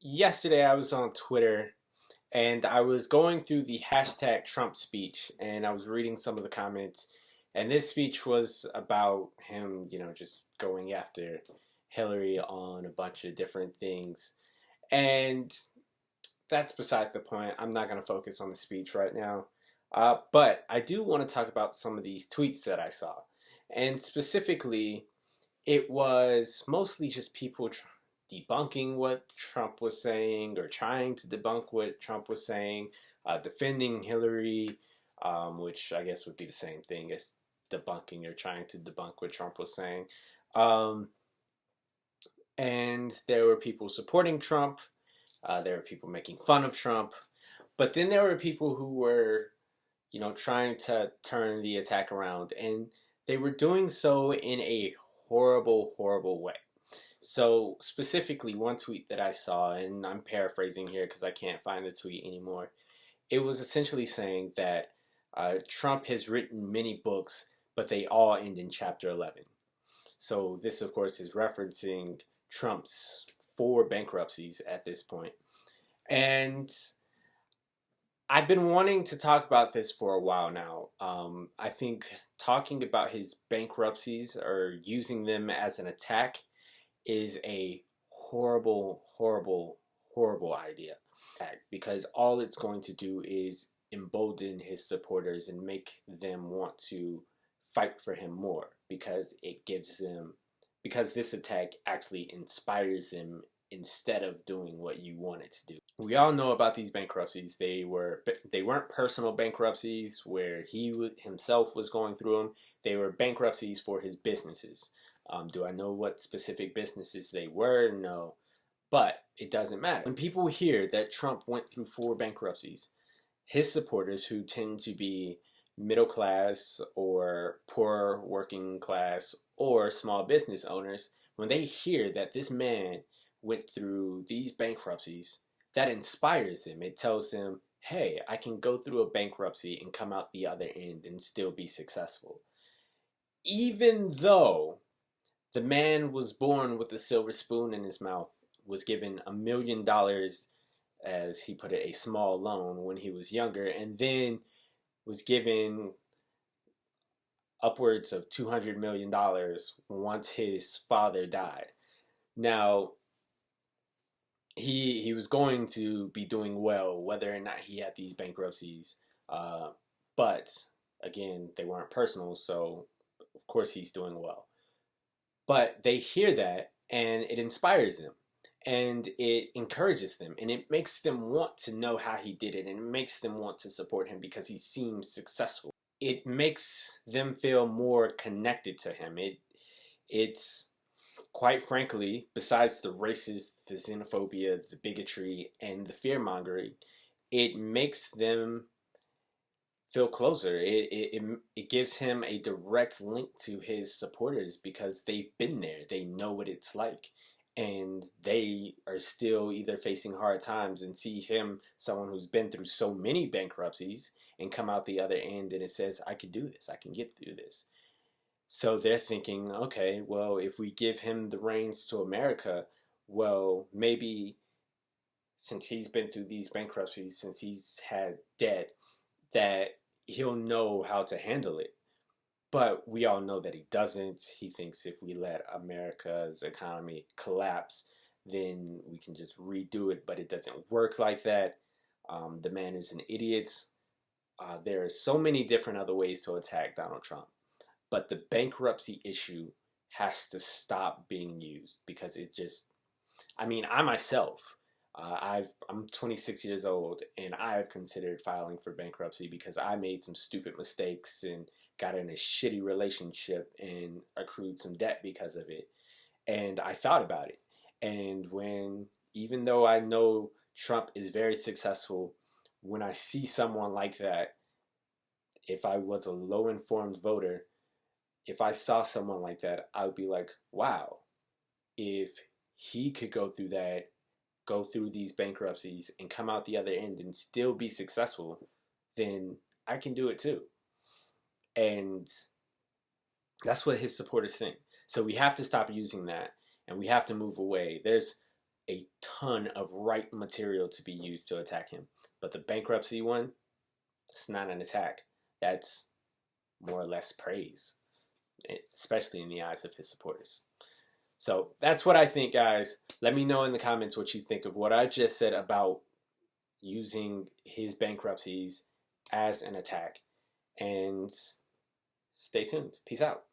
Yesterday I was on Twitter and I was going through the hashtag Trump speech and I was reading some of the comments. And this speech was about him, just going after Hillary on a bunch of different things. And that's besides the point. I'm not going to focus on the speech right now. But I do want to talk about some of these tweets that I saw. And specifically, it was mostly just people debunking what Trump was saying or trying to debunk what Trump was saying, defending Hillary, which I guess would be the same thing as debunking or trying to debunk what Trump was saying. Um, and there were people supporting Trump. There were people making fun of Trump. But then there were people who were, trying to turn the attack around. And they were doing so in a horrible, horrible way. So specifically, one tweet that I saw, and I'm paraphrasing here because I can't find the tweet anymore, it was essentially saying that Trump has written many books, but they all end in chapter 11. So this, of course, is referencing Trump's 4 bankruptcies at this point. And I've been wanting to talk about this for a while now. I think talking about his bankruptcies or using them as an attack is a horrible, horrible, horrible idea. Because all it's going to do is embolden his supporters and make them want to fight for him more because this attack actually inspires them instead of doing what you want it to do. We all know about these bankruptcies. They weren't personal bankruptcies where he himself was going through them. They were bankruptcies for his businesses. Do I know what specific businesses they were? No. But it doesn't matter. When people hear that Trump went through 4 bankruptcies, his supporters, who tend to be middle class or poor working class or small business owners, when they hear that this man went through these bankruptcies, that inspires them. It tells them, hey, I can go through a bankruptcy and come out the other end and still be successful. Even though the man was born with a silver spoon in his mouth, was given $1 million, as he put it, a small loan when he was younger, and then was given upwards of $200 million once his father died. Now, he was going to be doing well whether or not he had these bankruptcies, but again, they weren't personal, so of course he's doing well. But they hear that and it inspires them and it encourages them and it makes them want to know how he did it and it makes them want to support him because he seems successful. It makes them feel more connected to him. It's quite frankly, besides the racist, the xenophobia, the bigotry, and the fear-mongering, it makes them feel closer. It gives him a direct link to his supporters because they've been there. They know what it's like. And they are still either facing hard times and see him, someone who's been through so many bankruptcies, and come out the other end and it says, I can do this. I can get through this. So they're thinking, okay, well, if we give him the reins to America, well, maybe since he's been through these bankruptcies, since he's had debt, that he'll know how to handle it. But we all know that he doesn't. He thinks if we let America's economy collapse, then we can just redo it. But it doesn't work like that. The man is an idiot. There are so many different other ways to attack Donald Trump. But the bankruptcy issue has to stop being used because I myself, I'm 26 years old and I've considered filing for bankruptcy because I made some stupid mistakes and got in a shitty relationship and accrued some debt because of it. And I thought about it. And even though I know Trump is very successful, when I see someone like that, if I was a low-informed voter, if I saw someone like that, I would be like, wow, if he could go through that, go through these bankruptcies and come out the other end and still be successful, then I can do it too. And that's what his supporters think. So we have to stop using that and we have to move away. There's a ton of right material to be used to attack him. But the bankruptcy one, it's not an attack. That's more or less praise, especially in the eyes of his supporters. So that's what I think, guys. Let me know in the comments what you think of what I just said about using his bankruptcies as an attack. And stay tuned. Peace out.